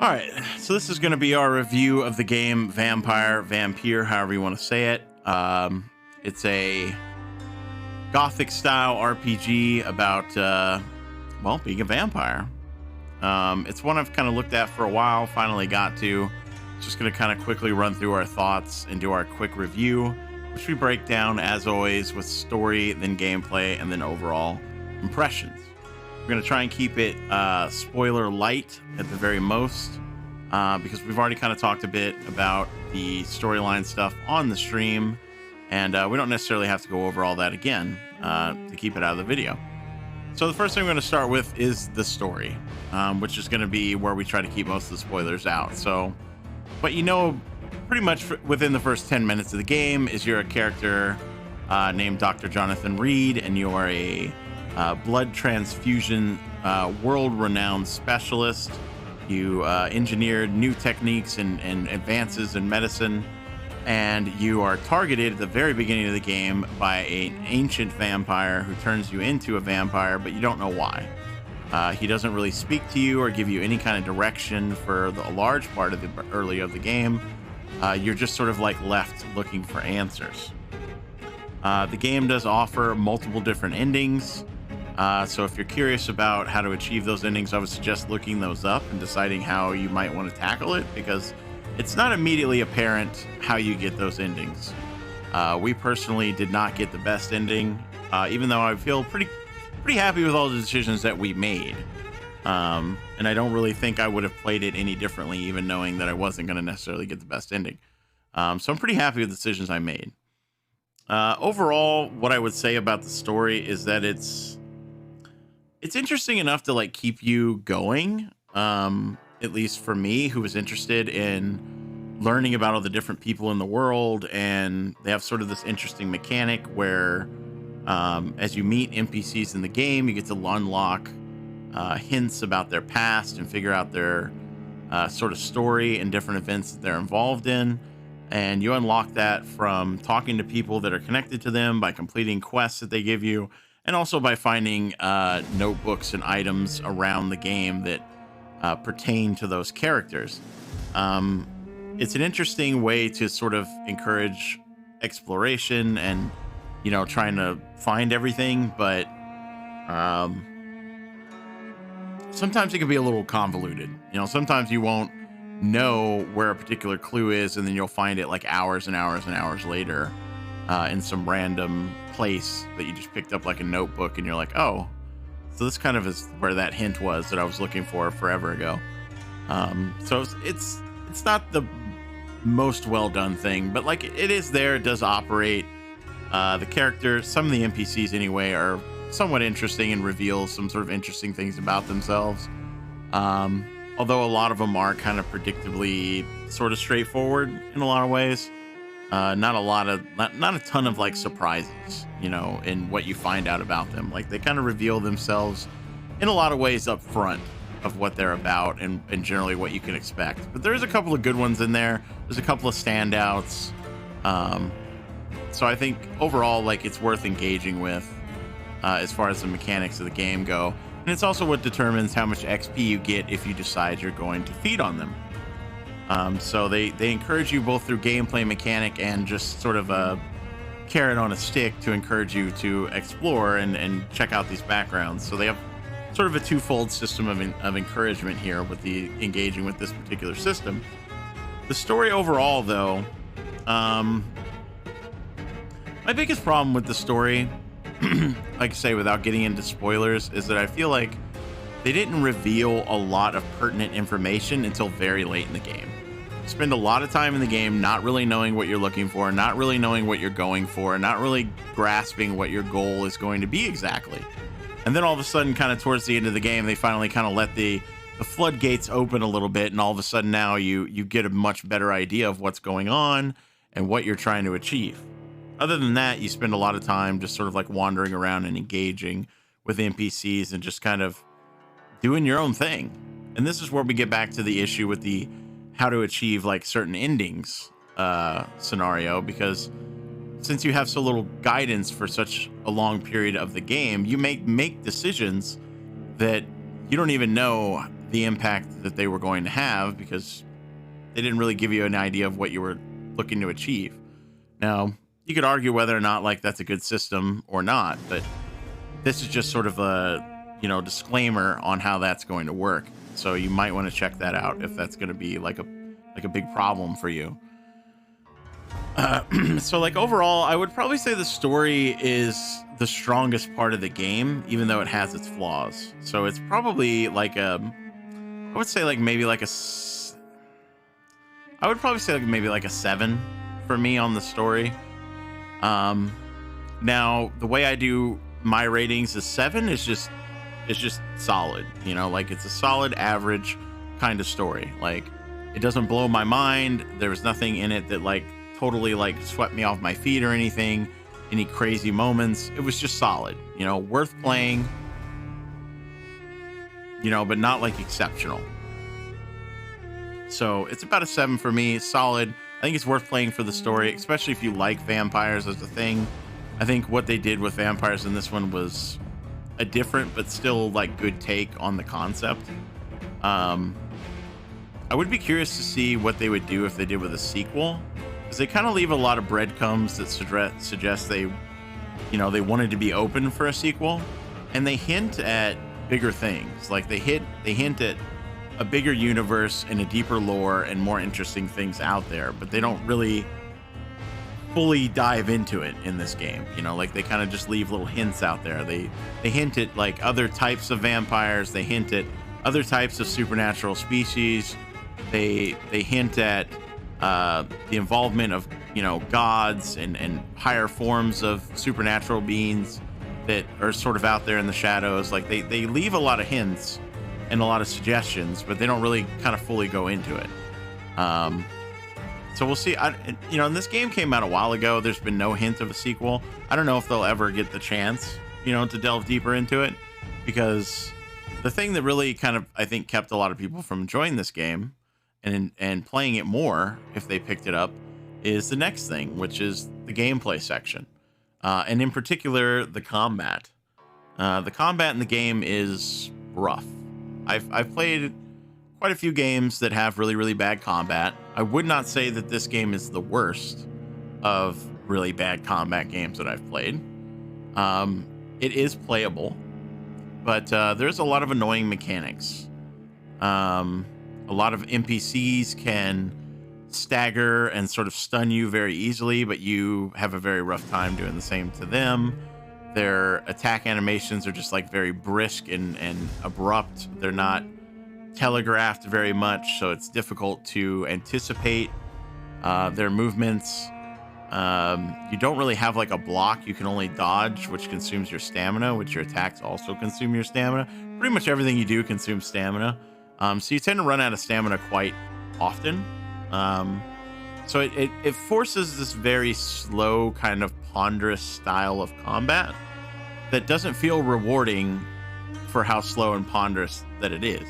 All right, so this is going to be our review of the game Vampyr, however you want to say it. It's a gothic style RPG about, well, being a vampire. It's one I've kind of looked at for a while, finally got to. Just going to kind of quickly run through our thoughts and do our quick review, which we break down, as always, with story, then gameplay, and then overall impressions. We're going to try and keep it spoiler light at the very most, because we've already kind of talked a bit about the storyline stuff on the stream, and we don't necessarily have to go over all that again to keep it out of the video. So the first thing we're going to start with is the story, which is going to be where we try to keep most of the spoilers out. So, but you know, pretty much within the first 10 minutes of the game is you're a character named Dr. Jonathan Reed, and you are a blood transfusion world-renowned specialist. You engineered new techniques and advances in medicine, and you are targeted at the very beginning of the game by an ancient vampire who turns you into a vampire, but you don't know why. He doesn't really speak to you or give you any kind of direction for a large part of the early of the game. You're just sort of like left looking for answers. The game does offer multiple different endings. So if you're curious about how to achieve those endings, I would suggest looking those up and deciding how you might want to tackle it, because it's not immediately apparent how you get those endings. We personally did not get the best ending, even though I feel pretty happy with all the decisions that we made. And I don't really think I would have played it any differently, even knowing that I wasn't going to necessarily get the best ending. So I'm pretty happy with the decisions I made. Overall, what I would say about the story is that it's interesting enough to like keep you going, at least for me, who was interested in learning about all the different people in the world. And they have sort of this interesting mechanic where as you meet NPCs in the game, you get to unlock hints about their past and figure out their sort of story and different events that they're involved in. And you unlock that from talking to people that are connected to them, by completing quests that they give you, and also by finding notebooks and items around the game that pertain to those characters. It's an interesting way to sort of encourage exploration and, you know, trying to find everything, but sometimes it can be a little convoluted. You know, sometimes you won't know where a particular clue is, and then you'll find it like hours and hours and hours later in some random place that you just picked up, like a notebook, and you're like, oh, so this kind of is where that hint was that I was looking for forever ago. So it's not the most well done thing, but like it is there. It does operate. The characters, some of the NPCs anyway, are somewhat interesting and reveal some sort of interesting things about themselves. Although a lot of them are kind of predictably sort of straightforward in a lot of ways. Not a ton of like surprises, you know, in what you find out about them. Like they kind of reveal themselves in a lot of ways up front of what they're about and generally what you can expect. But there's a couple of good ones in there. There's a couple of standouts. So I think overall, like, it's worth engaging with as far as the mechanics of the game go. And it's also what determines how much XP you get if you decide you're going to feed on them. So they encourage you both through gameplay mechanic and just sort of a carrot on a stick to encourage you to explore and check out these backgrounds. So they have sort of a twofold system of encouragement here with the engaging with this particular system. The story overall, though, my biggest problem with the story, like I say, without getting into spoilers, is that I feel like they didn't reveal a lot of pertinent information until very late in the game. Spend a lot of time in the game not really knowing what you're looking for, not really knowing what you're going for, not really grasping what your goal is going to be exactly. And then all of a sudden, kind of towards the end of the game, they finally kind of let the floodgates open a little bit, and all of a sudden now you get a much better idea of what's going on and what you're trying to achieve. Other than that, you spend a lot of time just sort of like wandering around and engaging with NPCs and just kind of doing your own thing. And this is where we get back to the issue with the how to achieve like certain endings scenario, because since you have so little guidance for such a long period of the game, you make decisions that you don't even know the impact that they were going to have, because they didn't really give you an idea of what you were looking to achieve. Now, you could argue whether or not like that's a good system or not, but this is just sort of a, you know, disclaimer on how that's going to work. So you might want to check that out if that's going to be like a big problem for you. So like overall, I would probably say the story is the strongest part of the game, even though it has its flaws. So it's probably like I would say like maybe like I would probably say like maybe like a 7 for me on the story. Now the way I do my ratings is 7 is just, it's just solid, you know, like it's a solid average kind of story. Like it doesn't blow my mind. There was nothing in it that like totally like swept me off my feet or anything, any crazy moments. It was just solid, you know, worth playing, you know, but not like exceptional. So it's about a 7 for me. Solid. I think it's worth playing for the story, especially if you like vampires as a thing. I think what they did with vampires in this one was a different but still like good take on the concept. I would be curious to see what they would do if they did with a sequel, because they kind of leave a lot of breadcrumbs that suggest they, you know, they wanted to be open for a sequel, and they hint at bigger things. Like they hint at a bigger universe and a deeper lore and more interesting things out there, but they don't really fully dive into it in this game. You know, like they kind of just leave little hints out there. They hint at like other types of vampires. They hint at other types of supernatural species. They hint at the involvement of, you know, gods and higher forms of supernatural beings that are sort of out there in the shadows. Like they leave a lot of hints and a lot of suggestions, but they don't really kind of fully go into it. So we'll see. You know, and this game came out a while ago. There's been no hint of a sequel. I don't know if they'll ever get the chance, you know, to delve deeper into it, because the thing that really kind of, I think, kept a lot of people from enjoying this game and playing it more if they picked it up is the next thing, which is the gameplay section. And in particular, the combat. The combat in the game is rough. I've played quite a few games that have really, really bad combat. I would not say that this game is the worst of really bad combat games that I've played. It is playable, but there's a lot of annoying mechanics. A lot of NPCs can stagger and sort of stun you very easily, but you have a very rough time doing the same to them. Their attack animations are just like very brisk and abrupt. They're not telegraphed very much, so it's difficult to anticipate their movements. You don't really have like a block. You can only dodge, which consumes your stamina, which your attacks also consume your stamina. Pretty much everything you do consumes stamina. So you tend to run out of stamina quite often. So it forces this very slow, kind of ponderous style of combat that doesn't feel rewarding for how slow and ponderous that it is.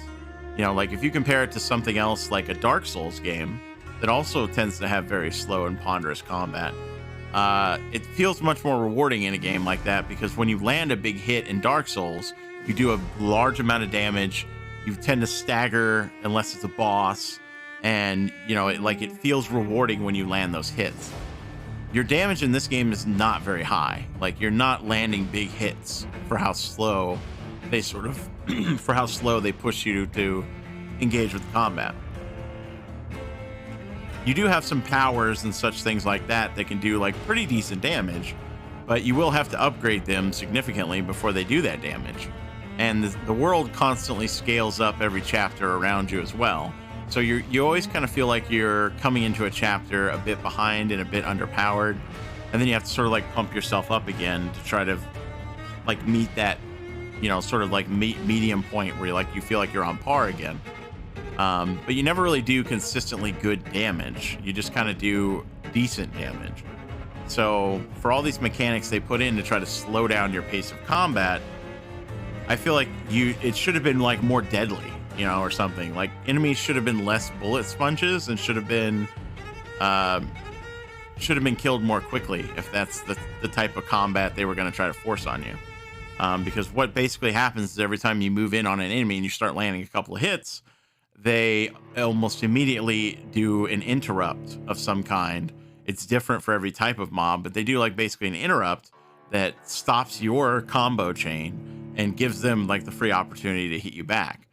You know, like if you compare it to something else like a Dark Souls game that also tends to have very slow and ponderous combat, it feels much more rewarding in a game like that, because when you land a big hit in Dark Souls, you do a large amount of damage. You tend to stagger unless it's a boss, and you know, it feels rewarding when you land those hits. Your damage in this game is not very high. Like you're not landing big hits for how slow they sort of for how slow they push you to engage with combat. You do have some powers and such things like that that can do like pretty decent damage, but you will have to upgrade them significantly before they do that damage. And the world constantly scales up every chapter around you as well. So you always kind of feel like you're coming into a chapter a bit behind and a bit underpowered, and then you have to sort of like pump yourself up again to try to like meet that, you know, sort of like medium point where you feel like you're on par again. But you never really do consistently good damage. You just kind of do decent damage. So for all these mechanics they put in to try to slow down your pace of combat, I feel like it should have been like more deadly, you know, or something. Like enemies should have been less bullet sponges and should have been killed more quickly if that's the type of combat they were going to try to force on you. Because what basically happens is every time you move in on an enemy and you start landing a couple of hits, they almost immediately do an interrupt of some kind. It's different for every type of mob, but they do like basically an interrupt that stops your combo chain and gives them like the free opportunity to hit you back.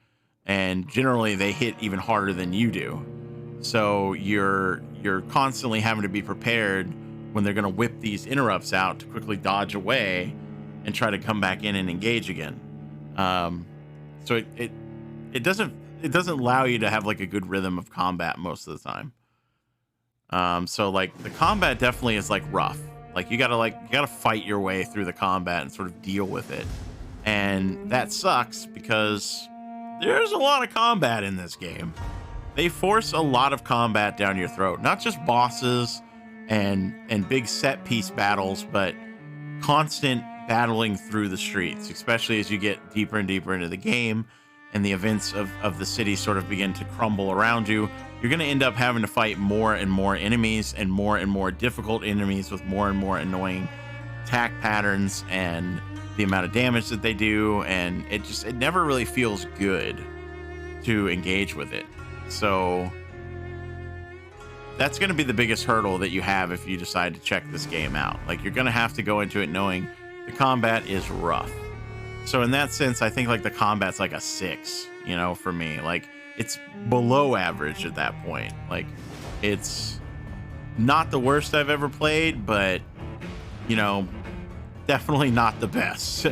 And generally they hit even harder than you do. So you're constantly having to be prepared when they're going to whip these interrupts out to quickly dodge away and try to come back in and engage again. So it doesn't allow you to have like a good rhythm of combat most of the time. So like the combat definitely is like rough. Like you gotta fight your way through the combat and sort of deal with it. And that sucks because there's a lot of combat in this game. They force a lot of combat down your throat, not just bosses and big set piece battles, but constant battling through the streets, especially as you get deeper and deeper into the game and the events of the city sort of begin to crumble around you. You're going to end up having to fight more and more enemies and more difficult enemies with more and more annoying attack patterns and the amount of damage that they do. And it never really feels good to engage with it. So that's going to be the biggest hurdle that you have if you decide to check this game out. Like you're going to have to go into it knowing the combat is rough. So in that sense, I think like the combat's like a 6, you know, for me. Like it's below average at that point. Like it's not the worst I've ever played, but you know, definitely not the best.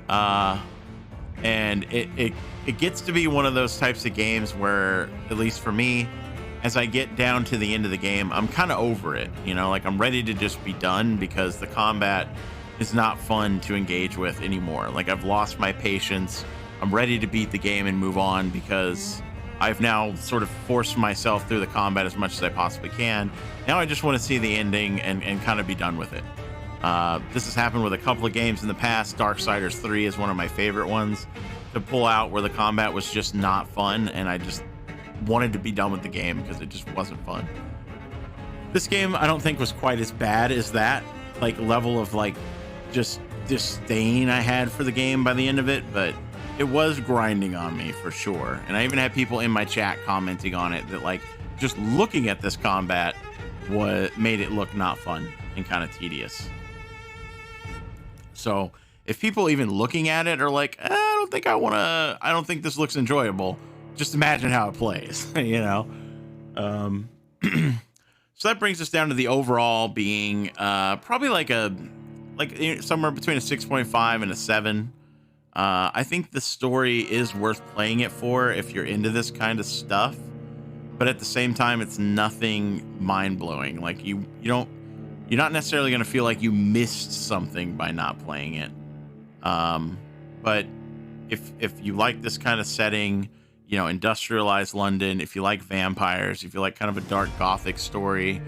And it gets to be one of those types of games where, at least for me, as I get down to the end of the game, I'm kind of over it. You know, like I'm ready to just be done because the combat is not fun to engage with anymore. Like I've lost my patience. I'm ready to beat the game and move on because I've now sort of forced myself through the combat as much as I possibly can. Now I just want to see the ending and kind of be done with it. This has happened with a couple of games in the past. Darksiders 3 is one of my favorite ones to pull out where the combat was just not fun and I just wanted to be done with the game because it just wasn't fun. This game I don't think was quite as bad as that like level of like just disdain I had for the game by the end of it, but it was grinding on me for sure. And I even had people in my chat commenting on it that like just looking at this combat made it look not fun and kind of tedious. So if people even looking at it are like, I don't think this looks enjoyable, just imagine how it plays, you know? So that brings us down to the overall being probably like somewhere between a 6.5 and a 7. I think the story is worth playing it for if you're into this kind of stuff, but at the same time, it's nothing mind-blowing. Like you're not necessarily going to feel like you missed something by not playing it. But if you like this kind of setting, you know, industrialized London, if you like vampires, if you like kind of a dark gothic story,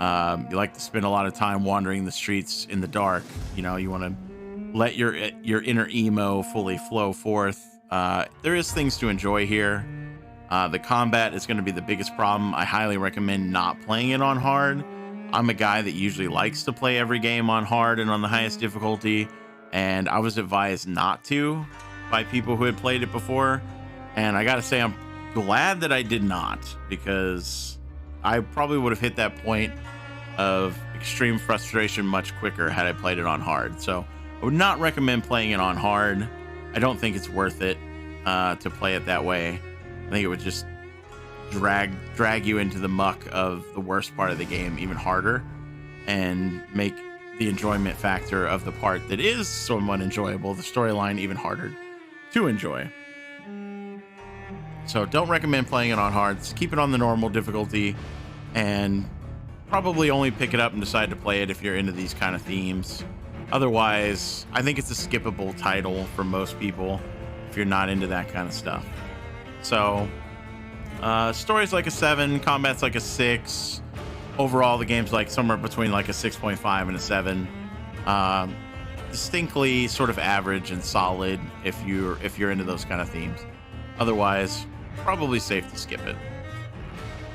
you like to spend a lot of time wandering the streets in the dark, you know, you want to let your inner emo fully flow forth. There is things to enjoy here. The combat is going to be the biggest problem. I highly recommend not playing it on hard. I'm a guy that usually likes to play every game on hard and on the highest difficulty, and I was advised not to by people who had played it before. And I gotta say, I'm glad that I did not, because I probably would have hit that point of extreme frustration much quicker had I played it on hard. So I would not recommend playing it on hard. I don't think it's worth it to play it that way. I think it would just drag you into the muck of the worst part of the game even harder and make the enjoyment factor of the part that is somewhat enjoyable, the storyline, even harder to enjoy. So don't recommend playing it on hard. Just keep it on the normal difficulty and probably only pick it up and decide to play it if you're into these kind of themes. Otherwise, I think it's a skippable title for most people if you're not into that kind of stuff. So story's like a 7, combat's like a 6. Overall, the game's like somewhere between like a 6.5 and a 7. Distinctly sort of average and solid if you're into those kind of themes. Otherwise, probably safe to skip it.